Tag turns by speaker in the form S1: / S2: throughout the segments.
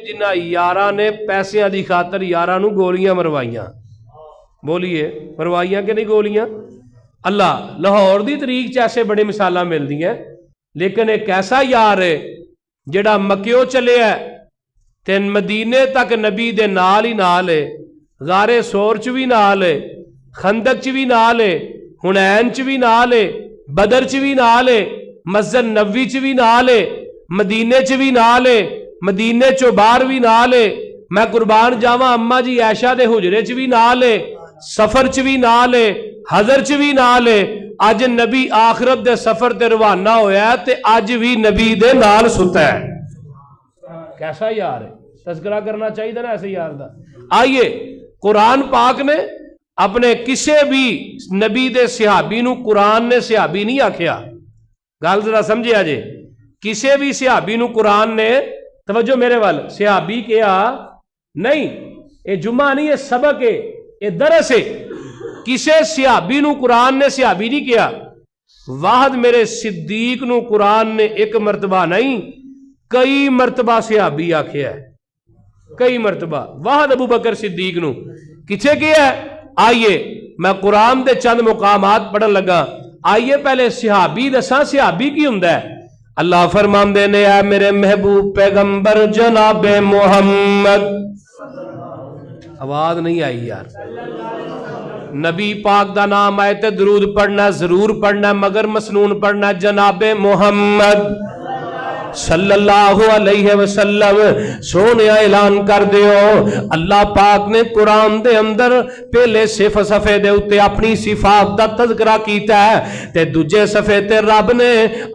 S1: جنہ یاراں نے پیسیاں دی خاطر یاراں نو گولیاں مروائیاں. بولیے مروائیاں کہ نہیں گولیاں؟ اللہ لاہور دی تاریخ چ ایسے بڑے مثالاں ملدی ہیں. لیکن ایک ایسا یار ہے جڑا مکیوں چلے ہے تے مدینے تک نبی دے نال ہی نال ہے، غار سور چ بھی نال ہے، خندق چ بھی نال ہے، حنین چ بھی نال ہے، بدر چ بھی نال ہے، مسجد نبوی چ بھی نال ہے، مدینے چ بھی نال ہے، مدینے چو باہر بھی نال ہے. میں قربان جاواں اما جی عائشہ دے حجرے چ بھی نال ہے، سفر چ بھی نال ہے، حضر چ بھی نال ہے. اج نبی آخرت دے سفر تے روانہ ہویا ہے تے اج بھی نبی دے نال ستا ہے. کیسا یار ہے؟ تذکرہ کرنا چاہیے نا ایسے یار دا. آئیے قرآن پاک نے اپنے کسے بھی نبی دے صحابی نو قرآن نے صحابی نہیں آکھیا. گل ذرا سمجھے جے، کسے بھی صحابی نو قرآن نے، توجہ میرے وال، صحابی کیا نہیں. اے جمعہ نہیں، اے سبق ہے، اے درس ہے. کسے صحابی نو قرآن نے صحابی نہیں کیا. واحد میرے صدیق نو قرآن نے ایک مرتبہ نہیں کئی مرتبہ صحابی آکھیا ہے، کئی مرتبہ. واحد ابو بکر صدیق نو کچھے کیا ہے. آئیے میں قرآن دے چند مقامات پڑھن لگا. آئیے پہلے صحابی دساں صحابی کی ہوندا ہے. اللہ فرماندے نے اے میرے محبوب پیغمبر جناب محمد، آواز نہیں آئی یار، نبی پاک دا نام آئے تے درود پڑھنا ضرور پڑھنا مگر مسنون پڑھنا. جناب محمد صلی اللہ علیہ وسلم سونے اعلان کر دیو. اللہ پاک نے قرآن دے اندر پہلے صفحے دے اتے اپنی صفات دا تذکرہ کیتا ہے تے دوجے صفحے تے رب نے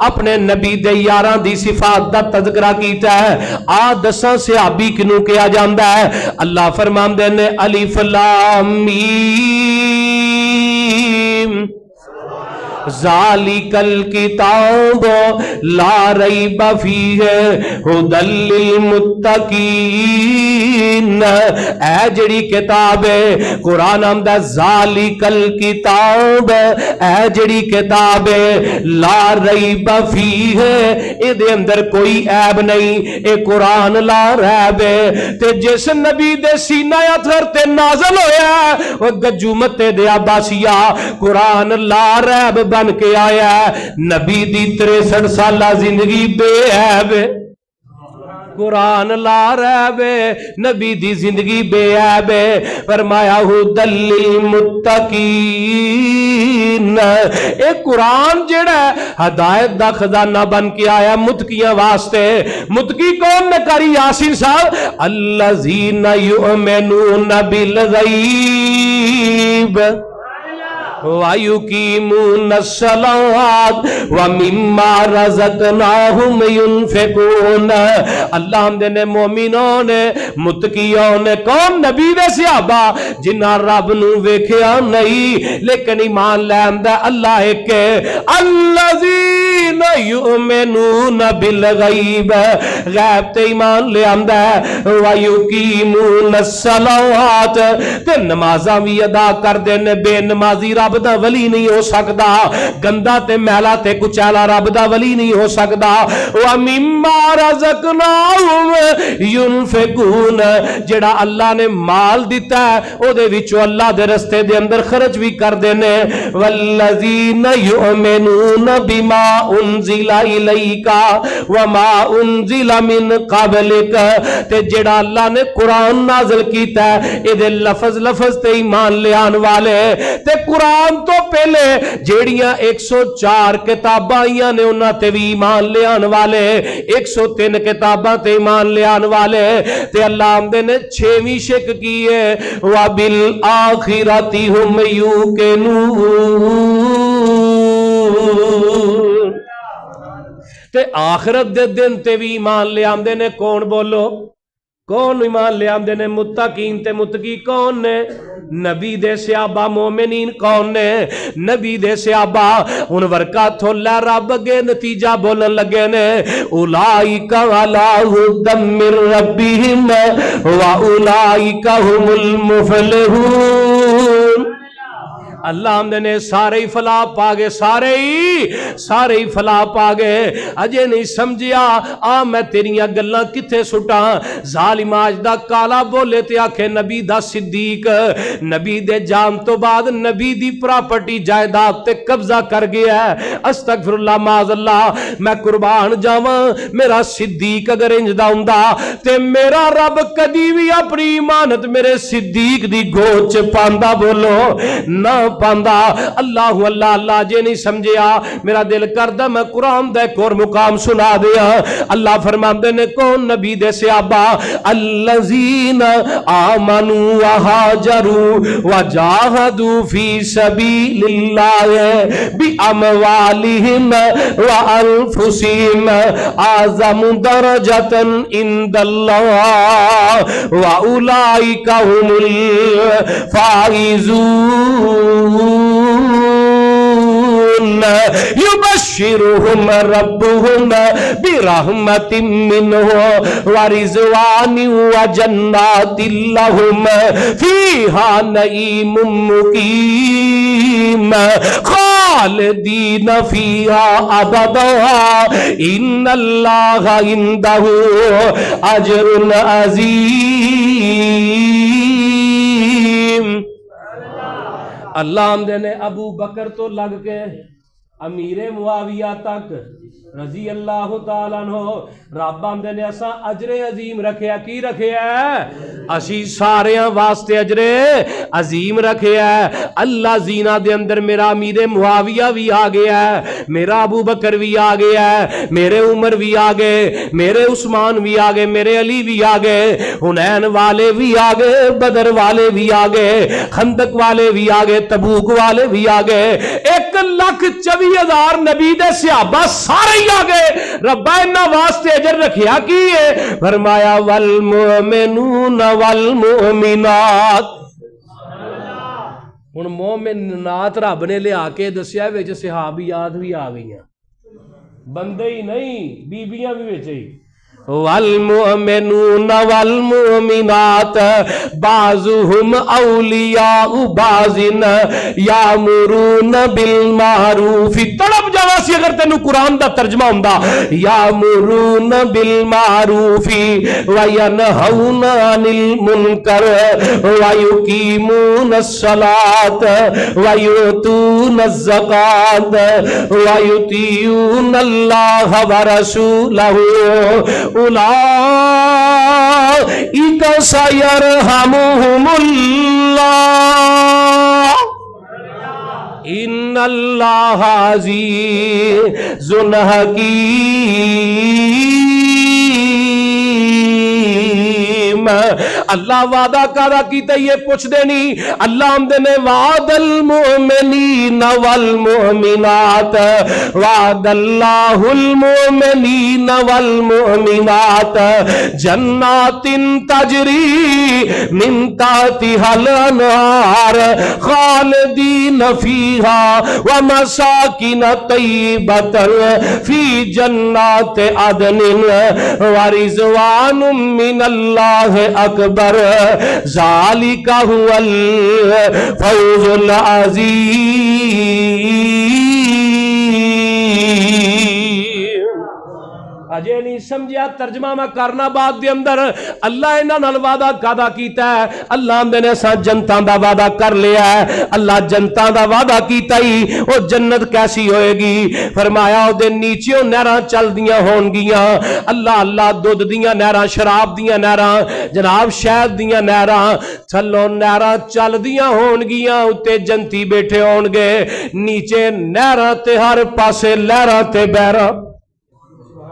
S1: اپنے نبی دے یاراں دی صفات دا تذکرہ کیتا ہے. آ دساں صحابی کنوں کیا جاندا ہے. اللہ فرماندے نے الف لام میم ذالک الکتاب لا ریب فیہ ھدی للمتقین. اے جڑی کتاب ہے قرآن آمدہ ذالک الکتاب، اے جڑی کتاب ہے لا ریب فیہ، اے دے اندر کوئی عیب نہیں، اے قرآن لا ریب ہے. تے جس نبی دے سینہ اطہر تے نازل ہویا وہ گجو متے دے عباسیہ قرآن لا ریب بن کے آیا ہے. نبی دی 63 سالہ زندگی بے عیب، قرآن لا ریب، نبی دی زندگی بے عیب. فرمایا ھدی للمتقین، اے قرآن جڑا ہے ہدایت دا خزانہ بن کے آیا متقیاں واسطے. متقی کون نے کری یاسین صاحب؟ الذین یؤمنون بالغیب وَيُقِيمُونَ الصَّلَاةَ وَمِمَّا رَزَقْنَاهُمْ يُنْفِقُونَ. اللہ ہم نے مومنوں نے متقیوں نے کون؟ نبی دے صحابہ جنہ رب نو ویکھیا نہیں لیکن ایمان لے آندا اللہ ایک ہے. الذین یؤمنون بالغیب، غیب تے ایمان لے آندا ہے. وَيُقِيمُونَ الصَّلَاةَ، تے نمازاں بھی ادا کر دے نے. بے نمازی رب دا ولی نہیں ہو سکدا، گندا تے میلا تے کچیلا رب دا ولی نہیں ہو سکدا. وَمِمَّا رَزَقْنَاهُمْ يُنْفِقُونَ، جڑا اللہ نے مال دیتا ہے او دے وچوں اللہ دے رستے دے اندر خرچ بھی کر دینے. وَالَّذِينَ يُؤْمِنُونَ بِمَا أُنزِلَ إِلَيْكَ وَمَا أُنزِلَ مِن قَبْلِكَ، تے جڑا اللہ نے قرآن نازل کیتا ہے اے دے لفظ تے ایمان لے آن والے. تے قرآن تو پہلے جیڑیاں 104 کتاباں آئیاں نے انہاں تے بھی ایمان لے آن والے، 103 کتاباں تے ایمان لے آن والے. تے اللہ آمدے نے 6ویں شک کی ہے وَبِالْآخِرَةِ هُمْ يُوقِنُونَ، تے آخرت دے دن تے بھی ایمان لے آمدے نے. کون بولو؟ کون ایمان لے آمدے نے؟ متقین. تے متقی کون نے؟ نبی دے صحابہ. مومنین کون نے؟ نبی دے صحابہ. ان ورکا تھولا رب اگے نتیجہ بولن لگے نے اولائک علی ھدی من ربہم واولائک ھم المفلحون. اللہ ہم نے سارے ہی فلاح پا گئے، سارے ہی سارے ہی فلاح پا گئے. اجے نہیں سمجھیا آ میں تیریاں گلاں کتھے سٹاں. ظالم اج دا کالا بولے تے آکھے نبی دا صدیق نبی دے جان تو بعد نبی دی پراپرٹی جائیداد تے قبضہ کر گیا ہے. استغفر اللہ معاذ اللہ. میں قربان جاواں میرا صدیق اگر انجدا ہوندا تے میرا رب کدی بھی اپنی امانت میرے صدیق دی گود چ پاندا. بولو نہ پاندا. اللہ اللہ اللہ جے نہیں سمجھیا میرا دل کردا میں قرآن دا ایک اور مقام سنا دیا. اللہ فرماندے نے کون نبی دے صحابہ الذین آمنوا وہاجروا وجاہدوا فی سبیل اللہ باموالہم وانفسہم اعظم درجۃ عند اللہ واولئک هم الفائزون. یبشرہم ربہم برحمت منہ ورضوان وجنات لہم فیہا نعیم مقیم خالدین فیہا ابدا ان اللہ عندہ اجر عظیم. اللہ آمدے نے ابو بکر تو لگ کے امیر معاویہ تک رضی اللہ تعالیٰ عنہ رب آمدے نے اسا اجر عظیم رکھیا. کی رکھیا ہے؟ اسی ساریاں واسطے اجر عظیم رکھیا ہے. اللہ زینہ دے اندر میرا امیر معاویہ بھی آ گیا ہے, میرا ابو بکر بھی آ گیا ہے, میرے عمر بھی آ گئے, میرے عثمان بھی آ گئے, میرے علی بھی آ گئے, حنین والے بھی آ گئے, بدر والے بھی آ گئے, خندق والے بھی آ گئے, تبوک والے بھی آ گئے. 1,24,000 نبی دے صحابہ سارے ہی آ گئے. ربا انہاں واسطے اجر رکھیا کی ہے؟ فرمایا والمؤمنون والمؤمنات. ہن مومنات رب نے لیا کے دسیا وچ صحابیات بھی آ گئیاں, بندے ہی نہیں بیبیاں بھی وچ ہی. والمؤمنون والمؤمنات بعضهم اولیاء بعض یامرون بالمعروف. تڑپ جاوا سی اگر تینوں قرآن دا ترجمہ ہوندا یامرون بالمعروف وینہون عن المنکر ویقیمون الصلاة ویؤتون الزکاة ویطیعون اللہ ورسولہ اولئک سیرحمہم اللہ ان اللہ عزیز حکیم. اللہ وعدہ کارا کیتا یہ پوچھ دینی. اللہ آمدے نے وعد المؤمنین والمؤمنات وعد اللہ المؤمنین والمؤمنات جنات تجری من تحتها الانہار خالدین فیہا ومساکن طیبۃ فی جنات عدن ورضوان من اللہ اکبر ذالک هو الفوز العظیم. اجے نہیں سمجھیا ترجمہ میں کرنا بعد دے اندر. اللہ انہاں نال وعدہ کادا کیتا ہے؟ اللہ آمدے نے سا جنتاں دا وعدہ کر لیا ہے. اللہ جنتاں دا وعدہ کیتا ہی وہ جنت کیسی ہوئے گی؟ فرمایا او دے نیچے نہراں چل دیاں ہون گیاں. اللہ اللہ دودھ دیاں نہراں, شراب دیاں نہراں, جناب شہد دیاں نہراں, تھلوں نہراں چل دیاں ہون گیاں, اتے جنتی بیٹھے ہون گے, نیچے نہراں تے ہر پاسے لہراں تے بہراں.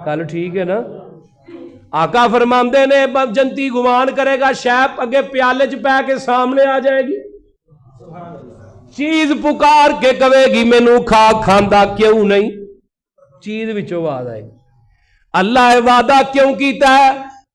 S1: کل ٹھیک ہے نا؟ آقا فرماندے نے جنتی گمان کرے گا شیپ اگے پیالے چ پہ کے سامنے آ جائے گی, چیز پکار کے کہے گی مینوں کھا, کھاندا کیوں نہیں؟ چیز وچوں آواز آئے گی. اللہ وعدہ کیوں کیتا ہے؟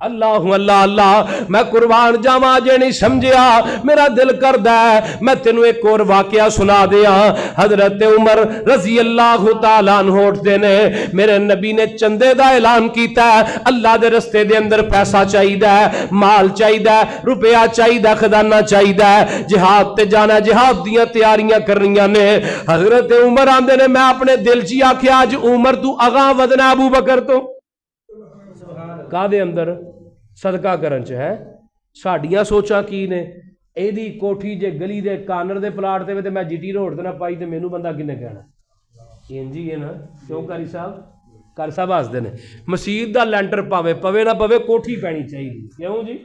S1: اللہ اللہ اللہ میں قربان جاواں جے نہیں سمجھیا میرا دل کردا ہے میں تینوں ایک اور واقعہ سنا دیاں حضرت عمر رضی اللہ تعالیٰ عنہ اٹھدے نے میرے نبی نے چندے دا اعلان کیتا ہے اللہ دے رستے دے اندر پیسہ چاہیدا ہے مال چاہیدا ہے روپیہ چاہیدا خزانہ چاہیدا ہے جہاد تے جانا جہاد دیاں تیاریاں کرنیاں نے حضرت عمر آندے نے میں اپنے دل چ آکھیا اج عمر تو اگاں ودنا ابو بکر تو کا دے اندر صدقہ کرن چ ہے ساڈیاں سوچاں کی نے ایدی کوٹھی جے گلی دے کانر دے پلاٹ تے تے میں جی ٹی روڈ تے نہ پائی تے مینوں بندہ کنے کہنا انجی ہے نا کیوں قاری صاحب ہسدے نے مسجد دا لینٹر پوے نہ پوے کوٹھی پینی چاہیے کیوں جی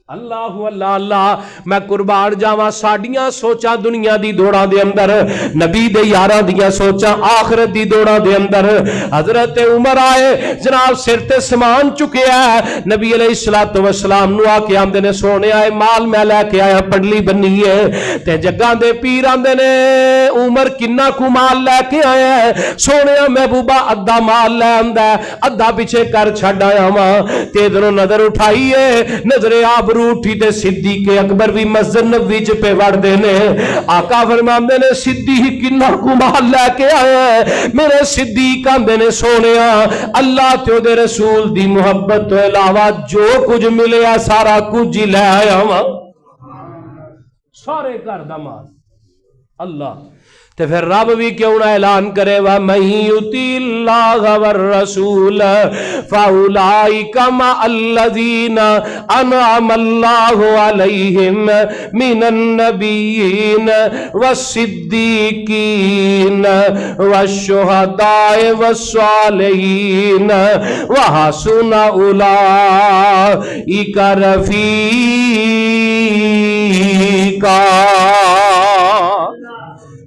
S1: اللہ اللہ اللہ میں قربان جاواں ساڈیاں سوچاں دنیا دی دوڑاں دے اندر نبی دے یاراں دیاں سوچاں آخرت دی دوڑاں دے اندر حضرت عمر آئے جناب سر تے سامان چکیا ہے نبی علیہ الصلوۃ والسلام نو آ کے آندے نے سونے آئے مال میں لے کے آیا پنڈلی بنی ہے تے جگاں دے پیر آندے نے عمر کنا کو مال لے کے آیا ہے سونے محبوبہ ادھا مال لے آندا ہے ادھا پیچھے کر چھڈ آیا وا تے ادھروں نظر اٹھائی ہے نظر آب اٹھی تے صدیق اکبر بھی مسجد نبوی چ پہ وڑ دے نے آقا فرماندے نے صدیق کنا کو مال لے کے آیا ہے میرے صدیق آندے نے سونیا اللہ تے او دے رسول دی محبت تو علاوہ جو کچھ ملیا سارا کچھ ہی لے آیا وا سارے گھر دا مال اللہ تے پھر رب بھی کیوں نہ اعلان کرے وَمَن يُطِعِ اللَّهَ وَالرَّسُولَ فَأُولَٰئِكَ مَعَ الَّذِينَ أَنْعَمَ اللَّهُ عَلَيْهِم مِّنَ النَّبِيِّينَ وَالصِّدِّيقِينَ وَالشُّهَدَاءِ وَالصَّالِحِينَ وَحَسُنَ أُولَٰئِكَ رَفِیقًا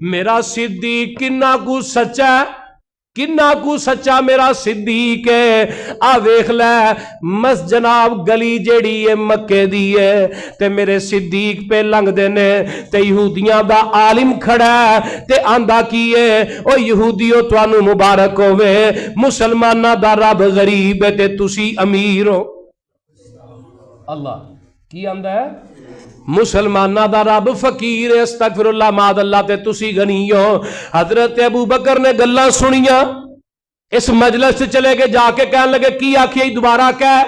S1: میرا صدیق کنا کو سچا میرا صدیق ہے آ ویکھ لے مس جناب گلی جیڑی ہے مکے دی ہے تے میرے صدیق پہ لنگ دے نے تے یہودیاں دا عالم کھڑا ہے تے آندا کی ہے او یہودیو توانو مبارک ہوے مسلماناں دا رب غریب ہے تے تسی امیر ہو اللہ کی آندا ہے مسلمانہ دا رب فقیر استغفر اللہ ماد اللہ تے تسی غنی ہو حضرت ابو بکر نے گلاں سنیاں اس مجلس سے چلے گئے جا کے کہنے لگے کی آکھیا دوبارہ کہہ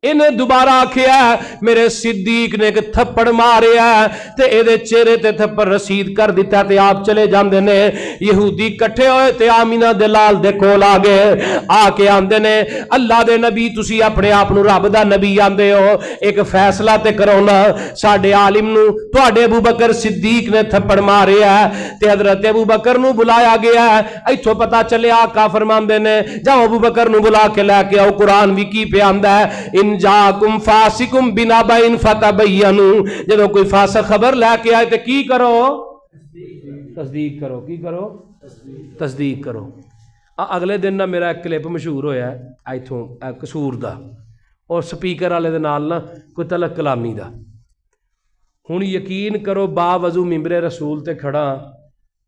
S1: انہیں دوبارہ آکھیا میرے صدیق نے ایک تھپڑ ماریا تے اے دے چہرے تے تھپڑ رسید کر دیتا تے آپ چلے جاندے نے یہودی کٹھے ہوئے تے آمینہ دلال دے کول آ گئے آ کے آندے نے اللہ دے نبی تسی اپنے آپ نو رب دا نبی آندے ہو ایک فیصلہ تے کرونا ساڈے عالم نو تواڈے ابو بکر صدیق نے تھپڑ ماریا تے حضرت ابو بکر نو بلایا گیا ایتھوں پتہ چلے آقا فرماندے نے جاؤ ابو بکر نو بلا کے لے کے آؤ قرآن بھی کی پہ آندا ہے ان جاکم فاسقم بنبأ فتبینوا جدوں کوئی فاسق خبر لے کے آئے تے کی کرو تصدیق کرو کی کرو تصدیق کرو اگلے دن نہ میرا ایک کلپ مشہور ہویا ہے ایتھوں قصور دا اور سپیکر والے دے نال نہ کوئی تلک کلامی دا ہن یقین کرو با وضو ممبر رسول تے کھڑا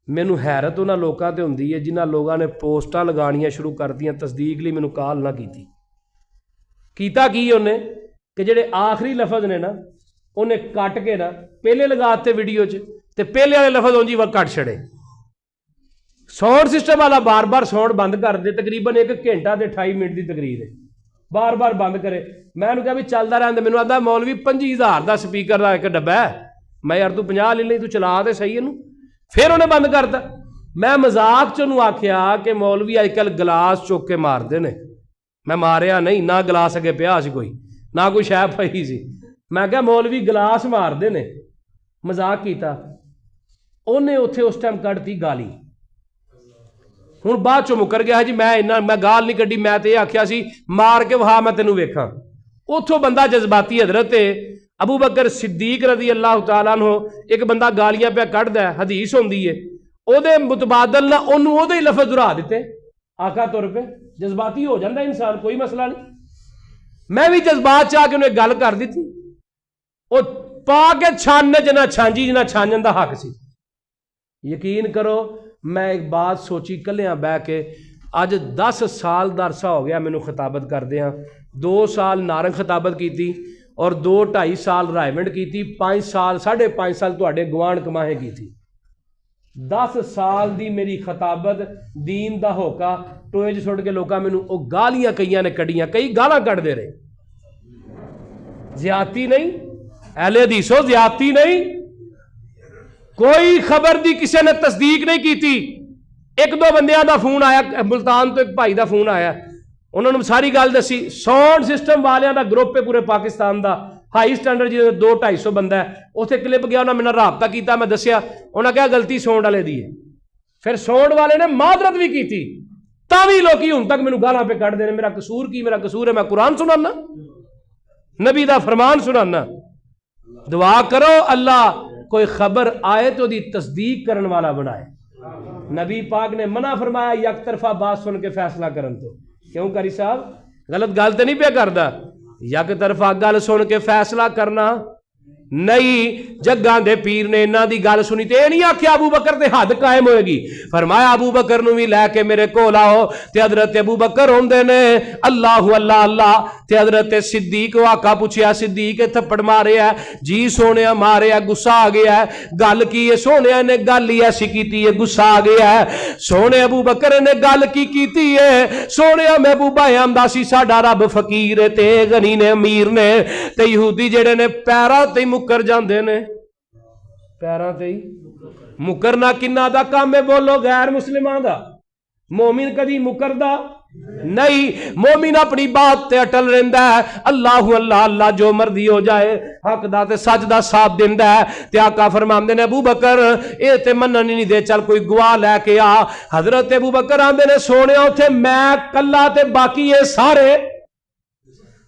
S1: مینوں حیرت انہاں لوکاں تے ہوندی ہے جنہاں لوگاں نے پوسٹاں لگانیاں شروع کر دیاں تصدیق لئی مینوں کال نہ کیتا کی انہیں کہ جڑے آخری لفظ نے نا انہیں کٹ کے نا پہلے لگاتے ویڈیو چ تے پہلے والے لفظ ہوں جی وہ کٹ چھڑے ساؤنڈ سسٹم والا بار بار ساؤنڈ بند کر دے تقریباً 1 گھنٹہ تے 28 منٹ دی تقریر ہے بار بار بند کرے میں نے کہا بھی چلتا رہتا مینوں آندا مولوی 25,000 دا سپیکر دا ایک ڈبا ہے میں یار تو 50 لے لیں تو چلا دے صحیح ہے پھر انہیں بند کرتا میں مذاق چنوں آکھیا کہ مولوی اج کل گلاس چوک کے مار دے نے میں ماریا نہیں نہ گلاس اگے پیا سی کوئی نہ کوئی شے پئی سی میں کہا مولوی گلاس مار دے نے مذاق کیتا انہیں اتھے اس ٹائم کڑتی گالی ہن بعد چوں مکر گیا جی میں گال نہیں کڈی میں تے آکھیا سی مار کے وہا میں تینوں ویکھاں اتھوں بندہ جذباتی حضرت ابو بکر صدیق رضی اللہ تعالیٰ عنہ ایک بندہ گالیاں پہ کڈدا ہے حدیث ہوندی ہے او دے متبادل نہ اونوں او دے لفظ دہرا دیتے آقا طور پہ جذباتی ہو جاندہ انسان کوئی مسئلہ نہیں میں بھی جذبات چاہ کے انہیں گل کر دی تھی وہ پا کے چھاننے جنا چھانجی جنا چھانجن دا حق سی یقین کرو میں ایک بات سوچی کلیاں بہ کے اج 10 سال دا عرصہ ہو گیا مینوں خطابت کر دیاں 2 سال نارنگ خطابت کی تھی اور 2-2.5 سال رائمنڈ کی تھی, 5 سال 5.5 سال تواڈے گوان کماہے کی تھی. 10 سال دی میری خطابت دین دا ہوکا ٹوئے جو چھوڑ کے لوکاں مینوں او گالیاں کئیاں نے کڈیاں, کئی گالاں کڈ دے رہے. زیادتی نہیں اہل حدیثو, زیادتی نہیں. کوئی خبر دی کسی نے تصدیق نہیں کی تھی. 1-2 بندیاں دا فون آیا, ملتان تو ایک بھائی دا فون آیا, انہوں نے ساری گل دسی. ساؤنڈ سسٹم والیاں دا گروپ ہے پورے پاکستان دا, ہائی سٹینڈرڈ جی 200-250 بندہ ہے, اتنے کلپ گیا, انہوں نے میرا رابطہ کیتا, میں دسیا, انہوں نے کہا غلطی ساؤنڈ والے دی ہے. پھر ساؤنڈ والے نے معذرت بھی کی تھی, تاوی لوکی ہن تک مینوں گالاں پہ کٹ دے. میرا قصور کی, میرا قصور ہے میں قرآن سنانا, نبی دا فرمان سنانا. دعا کرو اللہ کوئی خبر آئے تو دی تصدیق کرن والا بنائے. نبی پاک نے منع فرمایا یک طرفہ بات سن کے فیصلہ کرن تو. کیوں قاری صاحب غلط گل تے نہیں پہ کردا, یک طرفہ گل سن کے فیصلہ کرنا نہیں. جگاں دے پیر نے انہاں دی گل سنی تے نہیں آکھیا ابو بکر تے حد قائم ہوئے گی. فرمایا ابو بکر نو بھی لے کے میرے کول آؤ. تے حضرت ابو بکر ہوندے نے اللہ اللہ اللہ. تے حضرت صدیق واقعہ پوچھیا, صدیق تھپڑ مارے ہے جی سونیا مارے ہے, غصہ آ گیا ہے. گل کی ہے سونیا نے گل ہی ایسی کیتی ہے, غصہ آ گیا ہے. سونے ابو بکر نے گل کی کیتی ہے, سونیا محبوبہ آمدا سی ساڈا رب فقیر ہے تے غنی نے امیر نے. تے یہودی جڑے نے پیراں تے مکر جاندے نے, پیراں تے مکرنا کنہ دا کام ہے بولو غیر مسلمان دا. مومن کدی مکردا نہیں, مومن اپنی بات تے اٹل رہندا ہے. اللہ اللہ اللہ جو مرضی ہو جائے, حق دا تے سچ دا ساتھ دیندا ہے. تے آقا فرماندے نے ابو بکر اے تے منن نہیں دے, چل کوئی گواہ لے کے آ. حضرت ابو بکر آندے نے سونے اوتھے میں کلا تے باقی اے سارے,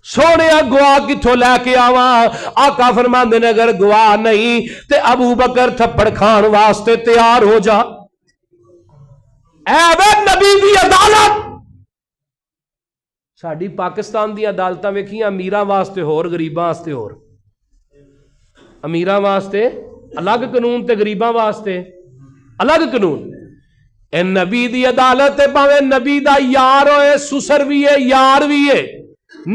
S1: سونے گواہ کتھوں لے کے آواں. آقا فرماندے نے اگر گواہ نہیں تے ابو بکر تھپڑ کھان واسطے تیار ہو جا. اے وے نبی دی عدالت. ساڈی پاکستان دی عدالتاں ویکھیاں امیراں واسطے ہور غریباں واسطے ہور, امیراں واسطے الگ قانون تے غریباں واسطے الگ قانون. اے نبی دی عدالت ہے, پاویں نبی دا یار ہوئے, سسر بھی ہے یار بھی ہے,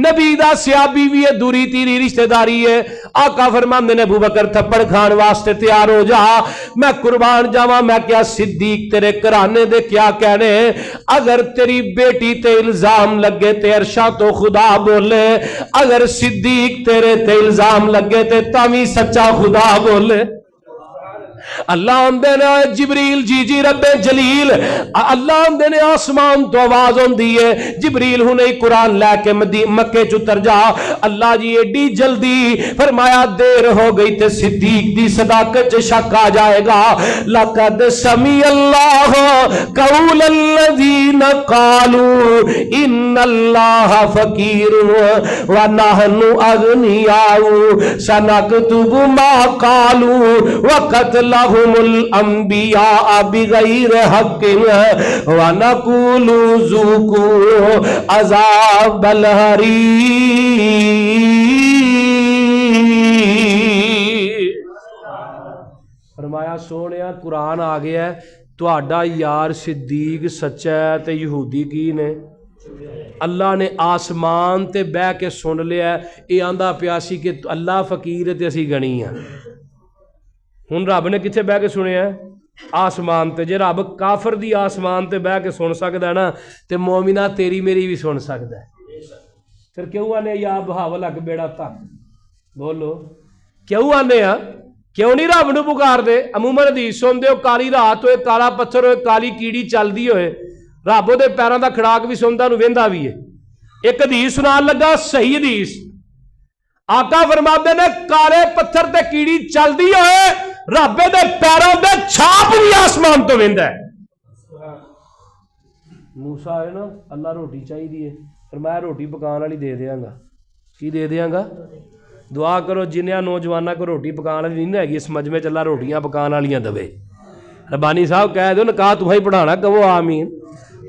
S1: نبی دا سیابی بھی ہے, دوری تیری رشتہ داری ہے. آقا فرماندے نے ابو بکر تھپڑ کھان واسطے تیار ہو جا. میں قربان جاواں, میں کیا صدیق تیرے کرانے دے کیا کہنے. اگر تیری بیٹی تے الزام لگے تے عرشاں تو خدا بولے, اگر صدیق تیرے تے الزام لگے تے تاوی سچا خدا بولے. اللہ آندے نے جبریل جی جی رب جلیل, اللہ آندے نے آسمان تو آواز ہوندی ہے جبریل ہنے قرآن لے کے مکے چتر جا. اللہ جی ایڈی جلدی فرمایا دیر ہو گئی تے صدیق دی صداقت چ شک آ جائے گا. لقد سمع اللہ قول الذین قالوا ان اللہ فقیر ونحن اغنیاء سنکتب ما قالوا وقتلهم الانبیاء بغیر حق ونقول ذوقوا عذاب الحریق. فرمایا سونیا قرآن آ گیا ہے, تہاڈا یار صدیق سچا ہے تے یہودی کی نے. اللہ نے آسمان تے بہ کے سن لیا. اے آندا پیاسی کہ اللہ فقیر تے اسی گنی ہیں. ہن رب نے کتھے بہ کے سنیا ہے؟ آسمان تے. جے رب کافر دی آسمان تے بہ کے سن سکدا ہے نا تے مومنہ تیری میری بھی سن سکدا ہے. پھر کیوں آنے یا بہاول اگ بیڑا تک بولو, کیوں آنے ہاں؟ کیوں نہیں رب نو پکار دے؟ عموماً حدیث سن ہو کالی رات ہوئے, کالا پتھر ہوئے, کالی کیڑی چلدی ہوئے, رب دے پیراں دا کھڑاک بھی سندا نو ویندا بھی ہے. ایک حدیث سنان لگا صحیح حدیث, آقا فرماتے نے کالے پتھر تے کیڑی چلدی ہوئے, رب دے پیروں دے چھاپ بھی آسمان تو ویندا ہے. موسیٰ ہے نا, اللہ روٹی چاہی دی ہے, فرمایا روٹی پکان والی دے دیاں گا. کی دے دیاں گا؟ دعا کرو جنیاں نوجوانہ کو روٹی پکان والی نہیں ہے گی اس مجمع چ اللہ روٹیاں پکان والیاں دے. ربانی صاحب کہہ دو نکاح تمہیں پڑھانا, کہو آمین.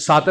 S1: 7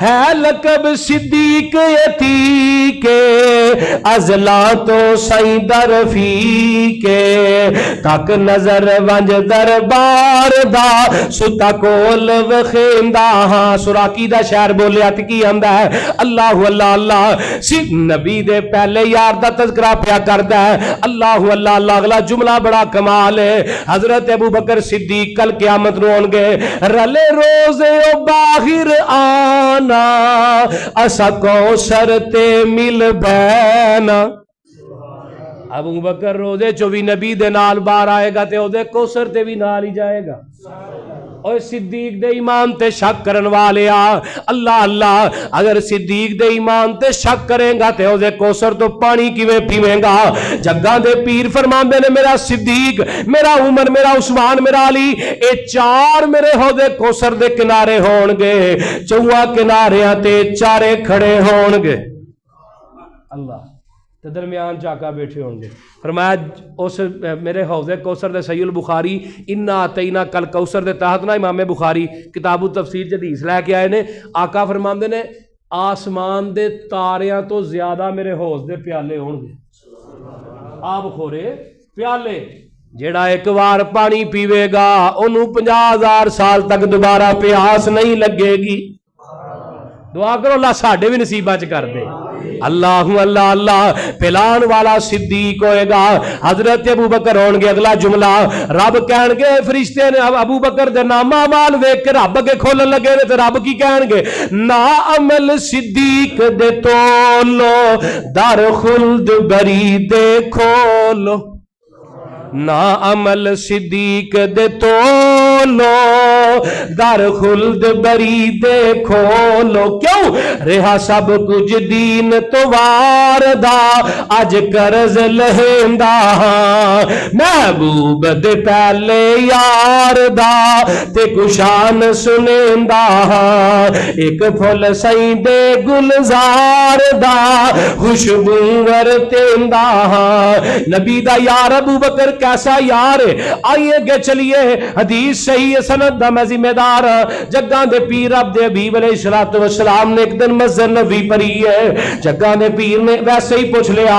S1: ہے لقب صدیق یتی کے ازلا تو سائیں درفی کے تک نظر ونج دربار دا ستا کول وخیندا ہاں سوراکی دا شعر بولیا تے کی آندا ہے اللہ اللہ اللہ نبی دے پہلے یار دا تذکرہ پیا کردا ہے اللہ اللہ اللہ اگلا جملہ بڑا کمال ہے حضرت ابو بکر صدیق کل قیامت نو ہون گے رلے روزے او باہر آنا اسا کوثر تے مل بینا ابو بکر روزے چو بھی نبی دے نال باہر آئے گا تے او دے کوثر تے بھی نال ہی جائے گا اور صدیق دے ایمان تے شک کرن والے اللہ اللہ اگر صدیق دے ایمان تے شک کریں گا تے او دے کوثر تو پانی کیویں پیویں گا جگاں دے پیر فرماندے نے میرا صدیق میرا عمر میرا عثمان میرا علی اے چار میرے ہو دے کوثر دے کنارے ہون گے چواں کناریاں تے چارے کھڑے ہون گے اللہ تے درمیان چاکا بیٹھے ہوں گے فرمایا اس میرے حوض کوثر دے صحیح البخاری انا اتینا کل کوثر دے تحت نا امام بخاری کتاب التفسیر حدیث لے کے آئے نے آقا فرماندے نے آسمان دے تاریاں تو زیادہ میرے حوض دے پیالے ہون گے آب خورے پیالے جیڑا ایک بار پانی پیوے گا انہوں 50,000 سال تک دوبارہ پیاس نہیں لگے گی دعا کرو اللہ ساڑھے بھی نصیبہ چ کر دے اللہ اللہ اللہ پلان والا صدیق ہوئے گا حضرت ابو بکر ہون گے اگلا جملہ رب کہن گے فرشتے نے ابو بکر دے نامہ مال ویک کے رب کے کھولن لگے نے تے رب کی کہن گے نا عمل صدیق دے تولو در خلد بری دے کھولو نا عمل صدیق دے تولو در خلد بری دے کھولو کیوں رہا سب کچھ دین تو واردا اج قرض لہندا محبوب دے پہلے یار دا تے کشان سنیندا ایک پھول سائیں دے گلزار دا خوشبو ورتیندا نبی دا یار ابو بکر کیسا یار ہے آئیے گے چلیے حدیث صحیح سند دا میں ذمہ دار جگاں دے پیر عبد حبیب علیہ السلام نے ایک دن مسجد نبوی پڑھی ہے جگاں دے پیر نے ویسے ہی پوچھ لیا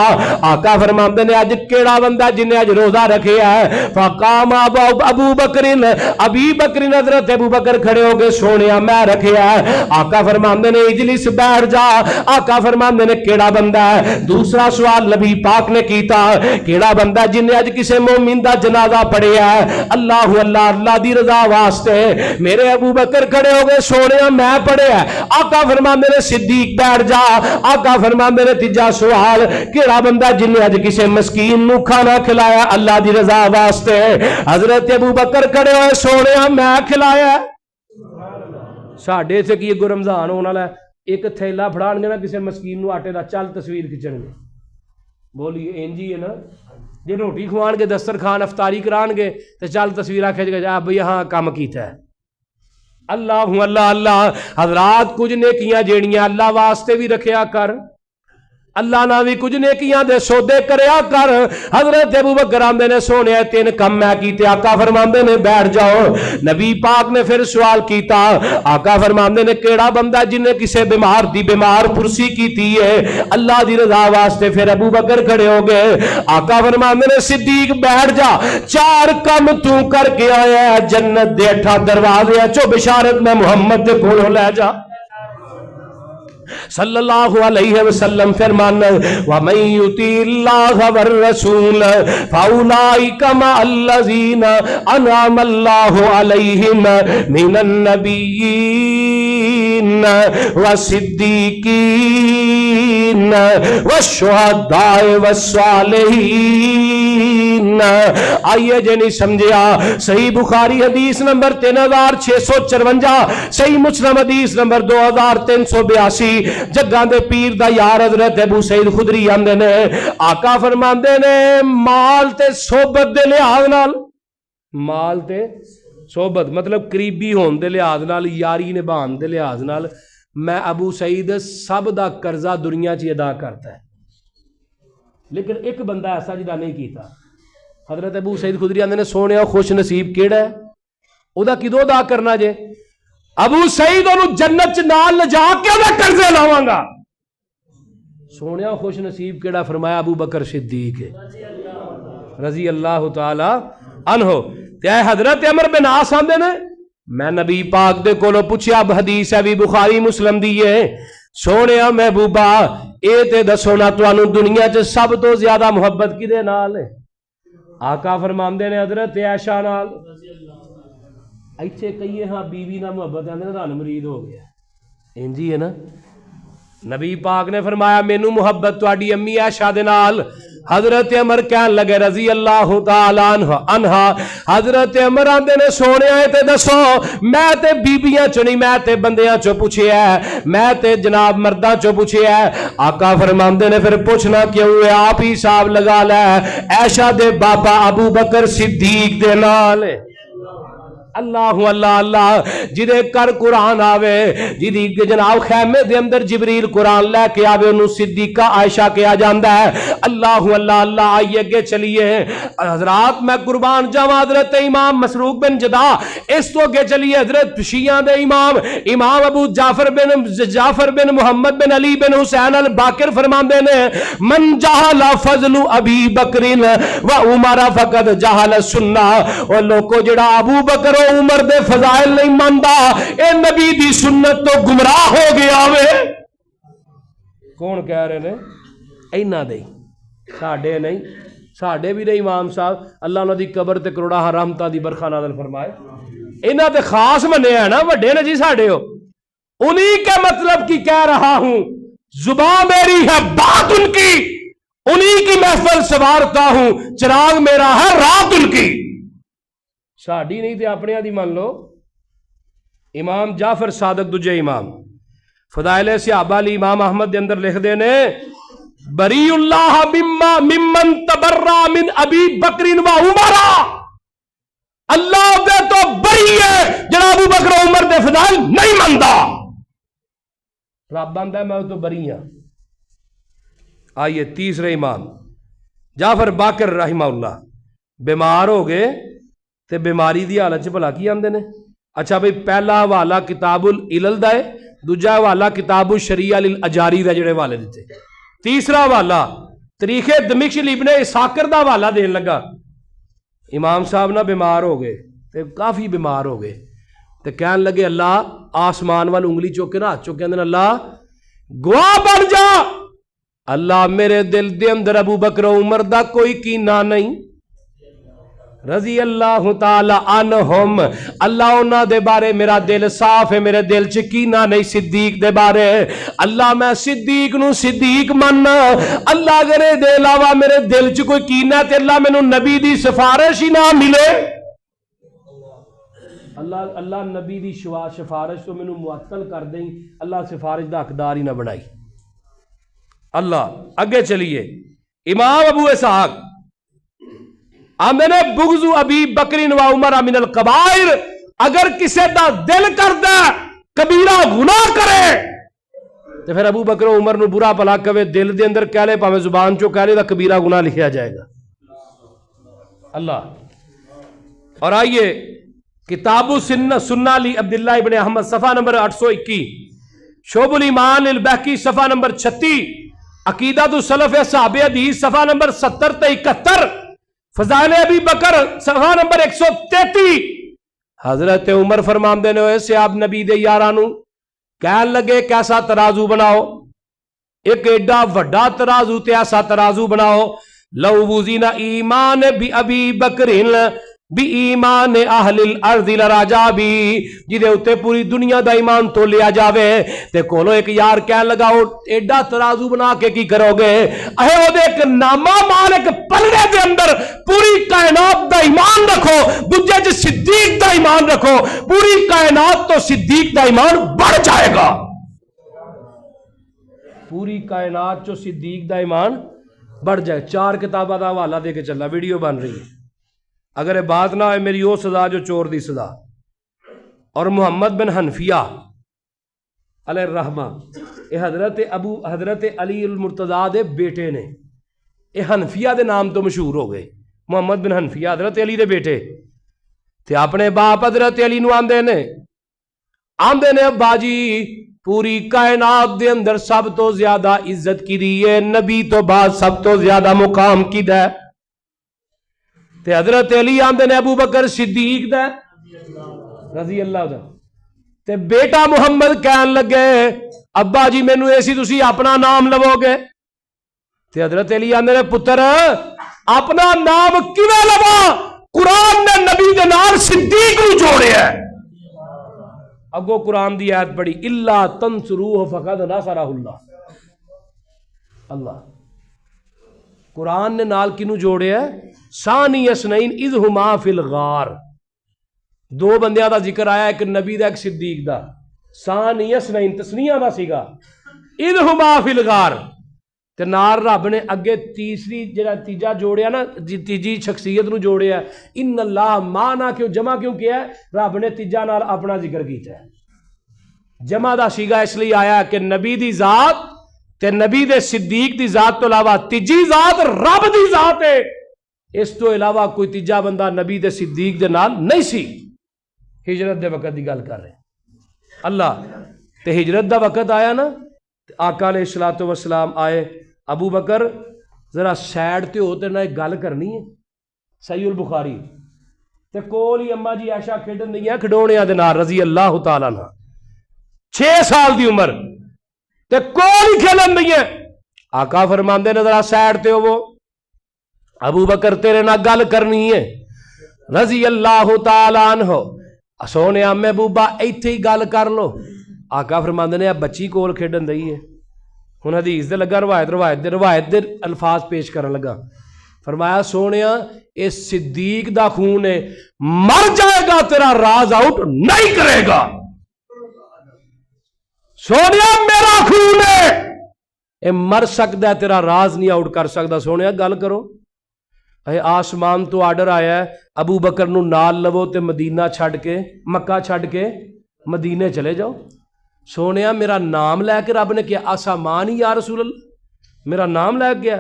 S1: آقا فرماندے نے اج کیڑا بندہ جن نے اج روزہ رکھے ہے فقام ابو بکر ابی بکر حضرت ابو بکر کھڑے ہو گئے سونیا میں رکھے ہے آقا فرماندے نے اجلس بیٹھ جا آقا فرماندے نے کیڑا بندہ ہے دوسرا سوال نبی پاک نے کیتا کیڑا بندہ جن نے اج کسے مومن دا جنازہ پڑھیا ہے اللہ اللہ اللہ دی رضا واسطے میرے ابو بکر کھڑے ہو گئے سونے میں پڑھیا ہے آقا فرماندے نے صدیق بیٹھ جا آقا فرماندے نے تیجا سوال کیڑا بندہ جن نے اج کسے مسکین نو کھانا کھلایا اللہ دی رضا واسطے حضرت ابو بکر کھڑے ہوئے سونے میں کھلایا ساڈے تے کی رمضان ہونے والا ایک تھیلا پھڑان گے نا کسے مسکین نو آٹے دا چل تصویر کھچن گے بولیے انجی ہے نا جی روٹی کھوان گے دسترخوان افطاری کران گے تو چل تصویرہ کھچ گے جا بھئی ہاں کام کیتا ہے اللہ اللہ اللہ حضرات کچھ نیکیاں جیڑیاں اللہ واسطے بھی رکھیا کر اللہ نہ بھی کچھ نیکیاں دے سودے کریا کر حضرت ابو بکر آندے نے سونے تین کم میں کیتے آقا فرماندے نے بیٹھ جاؤ نبی پاک نے پھر سوال کیتا آقا فرماندے نے کیڑا بندہ جن نے کسے بیمار دی بیمار پرسی کیتی ہے اللہ دی رضا واسطے پھر ابو بکر کھڑے ہو گئے آقا فرماندے نے صدیق بیٹھ جا چار کم تو کر کے آیا ہے جنت دے 8 دروازے چو بشارت میں محمد دے کولوں لے جا صلی اللہ علیہ وسلم فرمان وَمَن يُطِعِ اللَّهَ وَالرَّسُولَ فَأُولَٰئِكَ مَعَ الَّذِينَ أَنْعَمَ اللَّهُ عَلَيْهِمْ مِنَ النَّبِيِّينَ وَالصِّدِّيقِينَ وَالشُّهَدَاءِ وَالصَّالِحِينَ آئیے جے نہیں سمجھیا صحیح بخاری حدیث نمبر 3654 صحیح مسلم حدیث نمبر 2382 جگاں دے پیر دا یار حضرت ابو سعید خدری آندے نے آقا فرماندے نے مال تے صحبت دے لحاظ نال مال تے صحبت مطلب قریبی ہون دے لحاظ نال یاری نبھان دے لحاظ نال میں ابو سعید سب دا قرضہ دنیا چی ادا کرتا ہے لیکن ایک بندہ ایسا جدا نہیں کیتا حضرت ابو سعید خدری آندے نے سونے خوش نصیب کیڑا ہے او دا کدو ادا کرنا جے ابو سعید انہوں جنت چ نال لے جا کے میں قرضے لاواں گا. سونیا خوش نصیب کیڑا فرمایا ابو بکر صدیق ہے رضی اللہ تعالی عنہ. تے حضرت عمر بن عاص آندے نے میں نبی پاک دے کولو پوچھیا اب حدیث ہے بھی بخاری مسلم دی ہے سونیا محبوبہ اے تے دسو نا تانوں دنیا چ سب تو زیادہ محبت کدے نال ہے؟ آقا فرماندے نے حضرت عائشہ نال. ایتھے کہیے ہاں بیوی نال محبت آندے رن مرید ہو گیا انجی ہے نا. نبی پاک نے فرمایا مینوں محبت تہاڈی امی عائشہ دے نال. حضرت عمر کہن لگے رضی اللہ تعالی عنہ حضرت عمر آندے نے سونیا تے دسو میں تے بیبیاں چ نہیں میں تے بندیاں چ پوچھیا ہے میں تے جناب مرداں چ پوچھیا ہے. آقا فرماندے نے پھر پوچھنا کیوں ہے آپ ہی حساب لگا لے عائشہ دے بابا ابو بکر صدیق دے نال. اللہ اللہ اللہ جدے کر قرآن آوے جدی جناب خیمے دے اندر جبریل قرآن لے کے آوے انہوں صدیقہ عائشہ کیا جاندہ ہے. اللہ اللہ اللہ آئیے گے چلیے حضرات میں قربان جاواں حضرت امام مسروق بن جدا اس تو گے چلیے حضرت شیعہ دے امام ابو جعفر بن محمد بن علی بن حسین الباقر فرماندے نے من جہل فضل ابی بکر و عمر فقد جہل سنہ. اور لوگوں جڑا ابو بکر عمر دے فضائل نہیں ماندا اے نبی دی سنت تو گمراہ ہو گیا وے. کون کہہ رہے نے اینا دے ساڈے نہیں ساڈے بھی نہیں امام صاحب اللہ انہاں دی قبر تے کروڑا رحمتاں دی برکھا نازل فرمائے. انہاں تے خاص مننے ہیں نا وڈے نے جی ساڈے ہو انہی کے مطلب کی کہہ رہا ہوں زبان میری ہے بات ان کی انہی کی محفل سوارتا ہوں چراغ میرا ہے رات ان کی. ساڑی نہیں تے اپنے آدھی مان لو. امام جعفر صادق دجے امام فضائل صحابہ علی امام احمد دے اندر لکھ دینے بری اللہ ممن تبرہ من ابی بکر و عمر. اللہ دے تو بری ہے جناب ابو بکر و عمر دے فضائل نہیں ماندا. رب بندہ میں تو بری ہاں. آئیے تیسرے امام جعفر باقر رحمہ اللہ بیمار ہو گئے تے بیماری دی حالت چ بھلا کی آندے نے. اچھا بھئی پہلا حوالہ کتاب العلل دا ہے دوجا حوالہ کتاب الشریعہ للاجاری دا جڑے حوالے دیتے. تیسرا حوالہ تاریخ دمشق ابن اساکر دا حوالہ دین لگا. امام صاحب نہ بیمار ہو گئے تے کافی بیمار ہو گئے تے کہن لگے اللہ آسمان وال انگلی چوک کے نہ ہاتھ چوک کے اندر اللہ گواہ بن جا اللہ میرے دل دے اندر ابو بکر و عمر دا کوئی کینہ نہیں رضی اللہ تعالی عنہم. اللہ انہاں دے بارے میرا دل صاف ہے میرے دل چ کینہ نہیں صدیق دے بارے. اللہ میں صدیق نو صدیق مننا اللہ اگر دے علاوہ میرے دل چ کوئی کینہ تے اللہ مینوں نبی دی سفارش ہی نہ ملے. اللہ نبی دی سفارش تو مینوں معطل کر دیں اللہ سفارش دا حقدار ہی نہ بنائی. اللہ اگے چلیے امام ابو اسحاق آمین بغض ابی بکر و عمر من القبائر. اگر کسی دا دل کردہ کبیرہ گناہ کرے تو پھر ابو بکر و عمر نو برا پلا کہے دل دے اندر کہہ لے پاویں زبان چو کہہ لے دا کبیرہ گناہ لکھیا جائے گا. اللہ. اور آئیے کتاب سنہ لی عبداللہ ابن احمد صفحہ نمبر 821 شعب الایمان البحقی صفحہ نمبر 36 عقیدۃ السلف اصحاب حدیث صفحہ نمبر 70 تا 71 فضائل ابی بکر صفحہ نمبر 133 حضرت عمر فرماندے نے ہوئے سے آپ نبی دے یارانو کہن لگے کیسا ترازو بناؤ ایک ایڈا وڈا ترازو تے ایسا ترازو بناؤ لو وزینا ایمان بی ابی بکرین بی ایمان اہل الارض لراجا بھی جدے اتے پوری دنیا دا ایمان تو لیا جاوے تے کولو ایک یار کہن لگاؤ ایڈا ترازو بنا کے کی کرو گے اے او دے ایک نامہ مان ایک پلڑے دے اندر پوری کائنات دا ایمان رکھو دجے جو صدیق دا ایمان رکھو پوری کائنات تو صدیق دا ایمان بڑھ جائے گا. پوری کائنات جو صدیق دا ایمان بڑھ جائے. 4 کتابہ دا حوالہ دے کے چلا ویڈیو بن رہی ہے اگر یہ بات نہ ہوئے میری وہ سزا جو چور دی سزا. اور محمد بن حنفیہ علیہ الرحمہ یہ حضرت علی المرتضیٰ دے بیٹے نے. یہ حنفیہ دے نام تو مشہور ہو گئے. محمد بن حنفیہ حضرت علی دے بیٹے تے اپنے باپ حضرت علی نو آندے نے آندے نے ابا جی پوری کائنات دے اندر سب تو زیادہ عزت کی دی ہے، نبی تو بعد سب تو زیادہ مقام کی ہے، تے حضرت علی آندے نے ابو بکر صدیق دا رضی اللہ عنہ، تے بیٹا محمد کہن لگے ابا جی مینوں ایسی تسی اپنا نام لو گے؟ تے حضرت علی آندے نے پتر اپنا نام کیویں لوا؟ قرآن نے نبی دے نال صدیق نو جوڑیا ہے۔ اگو قرآن دی آیت پڑھی الا تنصروہ فقد نصرہ اللہ، اللہ قرآن نے نال کنو جوڑیا ہے؟ ثانی اثنین اذ ہما فی الغار، دو بندیاں دا ذکر آیا، ایک نبی دا ایک صدیق دا، ثانی اثنین تسنیہ دا سیگا، اذ ہما فی الغار، تے نار رب نے اگے تیسری جڑا تیجا جوڑیا نا، تیجی شخصیت نو جوڑیا ان اللہ مانا، کیوں جمع کیوں کیا ہے؟ رب نے تیجا نال اپنا ذکر کیتا ہے، جمع دا سیگا اس لیے آیا کہ نبی دی ذات تے نبی دے صدیق دی ذات تو علاوہ تیجی ذات رب دی ذات ہے، اس تو علاوہ کوئی تیجا بندہ نبی دے صدیق دے نال نہیں سی۔ ہجرت دے وقت دی گل کر رہے اللہ، تے ہجرت دا وقت آیا نا، آقا علیہ الصلوۃ والسلام آئے، ابو بکر ذرا سیڈ تے ہوتے نہ ایک گل کرنی ہے، صحیح البخاری تے کول ہی اما جی عائشہ کھیڈن دیاں کھڈونیاں دے نال رضی اللہ تعالیٰ عنہ، 6 سال دی عمر تے کول ہی کھیلن دیاں، آقا فرماندے نے ذرا سیڈ تے ہوو، ابو بکر تیرے نال گل کرنی ہے رضی اللہ تعالیٰ عنہ، سونے امی بوبا ایتھے ہی گل کر لو، آقا فرماندے نے بچی کول کھیڈن دئی ہے، ہن حدیث دے لگا روایت دے الفاظ پیش کرن لگا، فرمایا سونیا اے صدیق دا خون ہے، مر جائے گا تیرا راز آؤٹ نہیں کرے گا، سونیا میرا خون ہے اے مر سکتا ہے تیرا راز نہیں آؤٹ کر سکتا، سونیا گل کرو، اے آسمان تو آرڈر آیا ہے ابو بکر نو نال لو تے مدینہ چھڈ کے مکہ چھڈ کے مدینے چلے جاؤ، سونیا میرا نام لے کے رب نے کیا آسمان ہی یا رسول اللہ میرا نام لے گیا،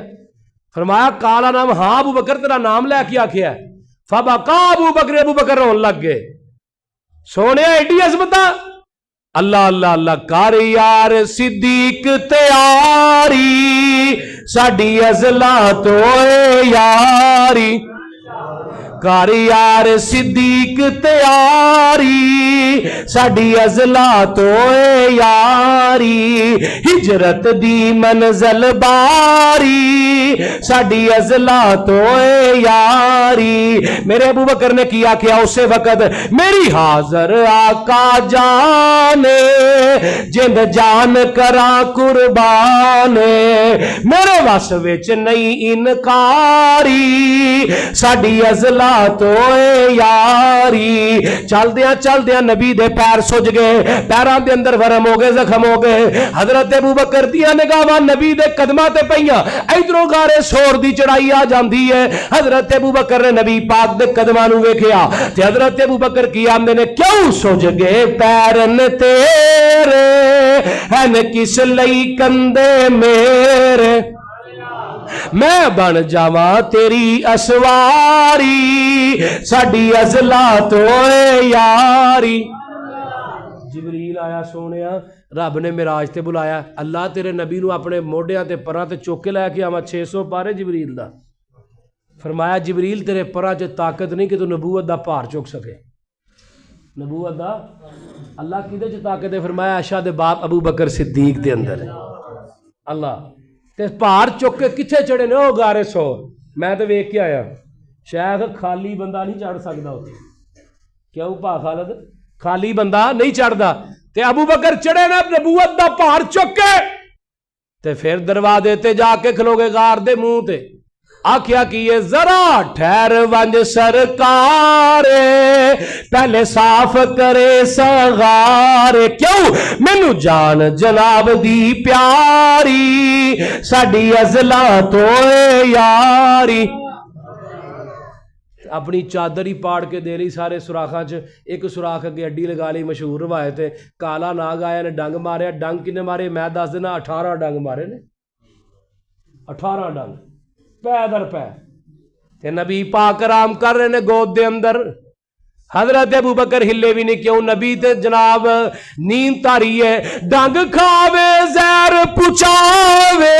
S1: فرمایا کالا نام، ہاں ابو بکر تیرا نام لے کے آکھیا ہے، فبکا ابو بکر رون لگ گئے، سونیا ایڈی عظمت اللہ اللہ اللہ کر یار صدیق تیاری ساڈی ازلا تو یاری، کر یار صدیق تیاری ساڈی ازلا تو یاری، ہجرت دی منزل باری ساڈی ازلا تو یاری، میرے ابو بکر نے کیا کیا اسے وقت میری حاضر آقا جان جند جان کرا قربان، میرے وس وچ نہیں انکاری ساڈی ازلا تو یاری، چل دیاں نبی دے پیر سج گئے، پیراں دے اندر ورم ہو گئے، زخم ہو گئے، حضرت ابو بکر دیاں نگاہاں نبی دے قدماں تے پیاں، ادھروں غارے سور دی چڑھائی آ جاندی ہے، حضرت ابو بکر نے نبی پاک دے قدماں نو ویکھیا تے حضرت ابو بکر کی آندے نے کیوں سج گئے پیرن تیرے ہن کس لئی کندے میرے، میں بن جاواں تیری اسواری ساڈی ازلا تو یاری، جبریل آیا سونیا رب نے معراج تے بلایا، اللہ تیرے نبی نو اپنے موڈیاں تے پراں تے چوک کے لے کے آواں، 600 پارے جبریل دا، فرمایا جبریل تیرے پراں چ طاقت نہیں کہ تو نبوت دا بھار چک سکے، نبوت دا اللہ کدے چ طاقت ہے، فرمایا عائشہ دے باپ ابو بکر صدیق دے اندر ہے، اللہ تے بھار چک کے کتھے چڑھے نے، او غارے سور، میں تے ویکھ کے آیا، شاید خالی بندہ نہیں چڑھ سکدا ہوتے، کیوں پا خالد خالی بندہ نہیں چڑھدا، تے ابو بکر چڑھے نا نبوت دا بھار چک کے، تے پھر دروازے تے جا کے کھلو گے غار دے منہ تے، آکھیا کیے ذرا ٹھہر ونج سرکار پہلے صاف کرے سغار، کیوں مینو جان جناب دی پیاری ساڈی ازلا تو یاری، اپنی چادر ہی پاڑ کے دے لی سارے سوراخاں چ، ایک سوراخ اگے اڈی لگا لی، مشہور روایت ہے، کالا ناگ آیا نے ڈنگ ماریا، ڈنگ کنے مارے میں دس دینا 18 ڈنگ مارے نے، 18 ڈنگ پے در پے، تے نبی پاک آرام کر رہے نے گود دے اندر، حضرت ابو بکر ہلے بھی نہیں کیوں؟ نبی تے جناب نیند تاری ہے، ڈنگ کھاوے زہر پچاوے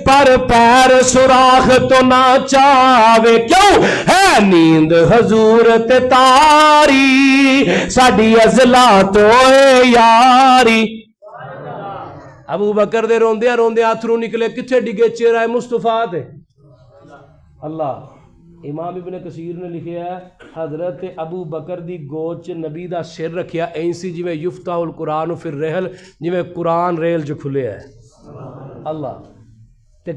S1: پر پیر سوراخ تو نہ چاوے، کیوں ہے نیند حضور تے تاری ساڈی ازلا تو یاری۔ ابو بکر دے روندیاں روندیاں اتھرو نکلے، کتھے ڈگے؟ چہرہ مصطفیٰ تے اللہ۔ امام ابن کثیر نے لکھیا ہے حضرت ابو بکر دی گود چ نبی دا سر رکھیا اینسی جویں یفتح القرآن فی الرحل، جویں قرآن ریل چ کھلیا ہے اللہ۔ تے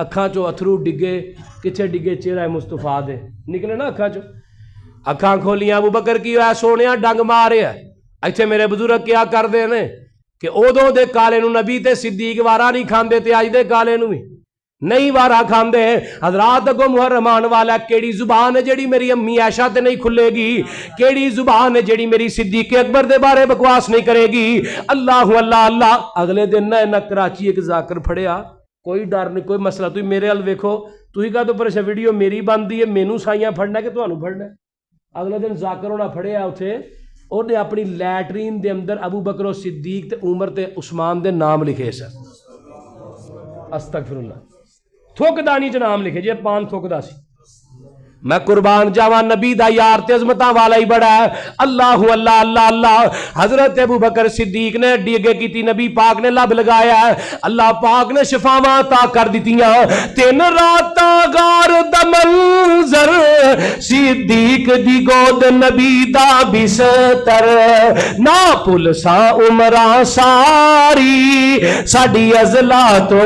S1: اکھاں چو اتھرو ڈگے، کتھے ڈگے؟ چہرہ مصطفیٰ دے نکلے نا اکھاں چو۔ اکھاں کھولیاں، ابو بکر کی ہویا؟ سونیا ڈنگ ماریا۔ ایتھے میرے بزرگ کیا کر دے نے کہ اودوں دے کالے نو نبی تے صدیق وارا نہیں کھاندے تے اج دے کالے نو بھی نہیں وارا کھاندے۔ حضرات اگو محرمان والا کیڑی زبان ہے جیڑی میری امی عائشہ تے نہیں کھلے گی؟ کیڑی زبان ہے جیڑی میری صدیق اکبر دے بارے بکواس نہیں کرے گی؟ اللہ اللہ اللہ۔ اگلے دن نہ کراچی ایک ذاکر پھڑیا، کوئی ڈر نہیں کوئی مسئلہ، تھی میرے ال ویکھو، تھی کہا تو پر ویڈیو میری بنتی ہے، مینوں سائیاں پھڑنا کہ تمہوں پھڑنا؟ اگلے دن ذاکر ہونا پھڑیا اتھے، انہیں اپنی لیٹرین دے اندر ابو بکر و صدیق تے عمر تے عثمان دے نام لکھے سر، استغفر اللہ، تھوک دانی چ نام لکھے جی، پان تھوک دا سی۔ میں قربان جاواں نبی دا یار تے عظمتاں والا ہی بڑا ہے۔ اللہ اللہ اللہ اللہ۔ حضرت ابو بکر صدیق نے ڈیگے کیتی، نبی پاک نے لب لگایا ہے، اللہ پاک نے شفاواں عطا کر دتیاں۔ 3 راتاں غار دا منظر، صدیق دی گود نبی دا بستر، نہ پلساں عمراں ساری ساڈی ازلا تو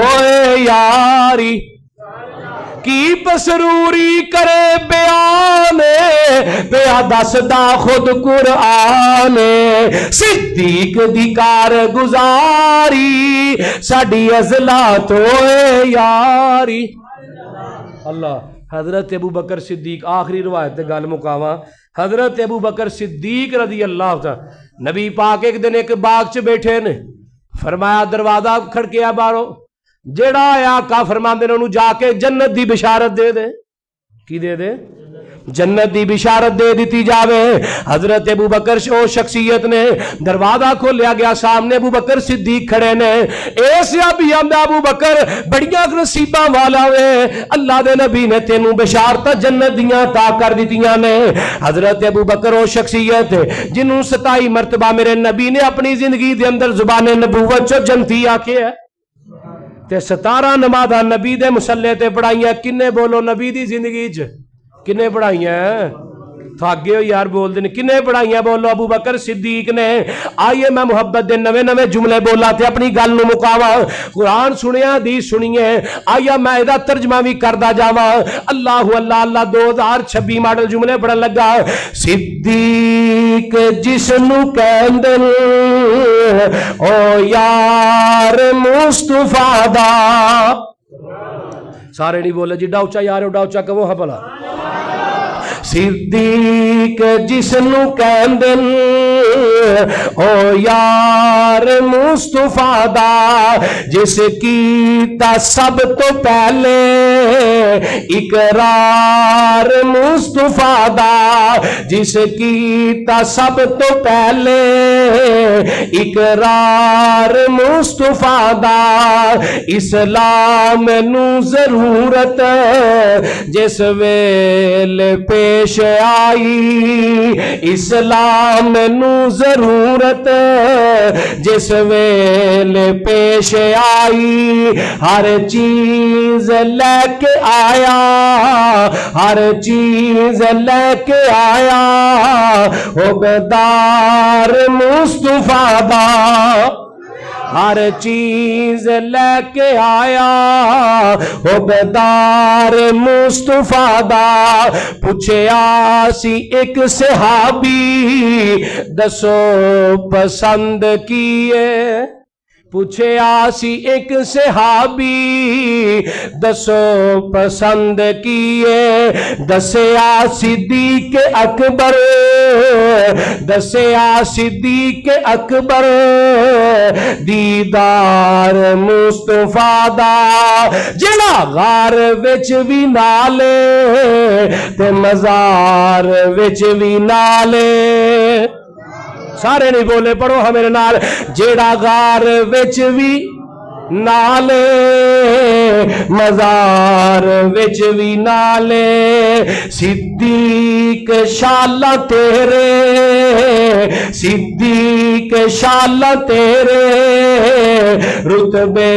S1: یاری۔ کی پسروری کرے بیان پیا دسدا خود قرآن، صدیق دی کارگزاری ساڈی ازلا تو یاری۔ اللہ۔ حضرت ابو بکر صدیق، آخری روایت تے گل مکاواں، حضرت ابو بکر صدیق رضی اللہ تعالی، نبی پاک ایک دن ایک باغ چ بیٹھے نے، فرمایا دروازہ کھڑکیا باہروں، جیڑا آیا آقا فرماندے نے انہوں جا کے جنت دی بشارت دے دے۔ کی دے دے؟ جنت دی بشارت دے دیتی جاوے۔ حضرت ابو بکر او شخصیت نے، دروازہ کھولیا گیا، سامنے ابو بکر صدیق کھڑے نے۔ ایسے ابھی آمدہ ابو بکر بڑیاں نصیباں والا وے، اللہ دے نبی نے تینوں بشارت جنت دیاں عطا کر دیتیاں نے۔ حضرت ابو بکر او شخصیت جنہوں 27 مرتبہ میرے نبی نے اپنی زندگی دے اندر زبان نبوت چو جنتی آکے ہے، تے 17 نمازاں نبی دے مصلے تے پڑھائیاں۔ کنے بولو نبی دی زندگی چ کنے پڑھائیاں؟ تھاگے ہو یار بول دیں، کنے پڑھائیاں؟ بولو ابو بکر صدیق نے۔ آئیے میں محبت دے نوے نوے جملے بولا تے اپنی گل نو مکاواں۔ قرآن سنیا، حدیث سنیے، آئیے میں ادا ترجمہ بھی کردا جاواں۔ اللہ اللہ اللہ۔ 2026 ماڈل جملے پڑھن لگا۔ صدیق جس نو کہندے او یار مصطفیٰ دا، سارے نہیں بولے جی ڈاؤچا یار ڈاؤچا کہو ہاں بلا۔ صدیق جس نو کہندے او یار مصطفیٰ دا، جس کیتا سب تو پہلے اقرار مصطفیٰ دا، جس کیتا سب تو پہلے اقرار مصطفیٰ دا۔ اسلام نو ضرورت جس ویل پیش آئی، اسلام نو ضرورت جس ویل پیش آئی، ہر چیز لے کے آیا، ہر چیز لے کے آیا حقدار مصطفیٰ دا، ہر چیز لے کے آیا حقدار مصطفیٰ دا۔ پوچھیا سی ایک صحابی دسو پسند کیے، پوچھے آسی ایک صحابی دسو پسند کیے، دسیا صدیق اکبر، دسیا صدیق اکبر، دیدار مصطفیٰ دا جڑا غار وچ بھی نالے تے مزار وچ بھی نالے۔ سارے نہیں بولے، پڑھو ہاں میرے نال، جیڑا غار وچ بھی نالے مزار وچ بھی نالے، صدیق شالا تیرے، صدیق شالا تیرے، رتبے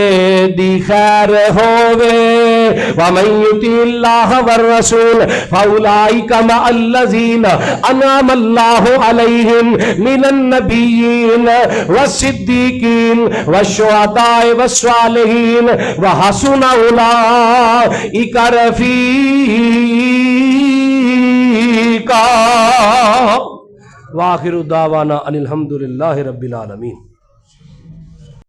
S1: دی خیر ہووے، وَمَن يُطِعِ اللَّهَ وَالرَّسُولَ فَأُولَٰئِكَ مَعَ الَّذِينَ أَنْعَمَ اللَّهُ عَلَيْهِمْ مِنَ النَّبِيِّينَ وَالصِّدِّيقِينَ وَالشُّهَدَاءِ وَالصَّالِحِينَ وَحَسُنَ أُولَٰئِكَ رَفِيقًا۔ وآخر دعوانا ان الحمد للہ رب العالمین۔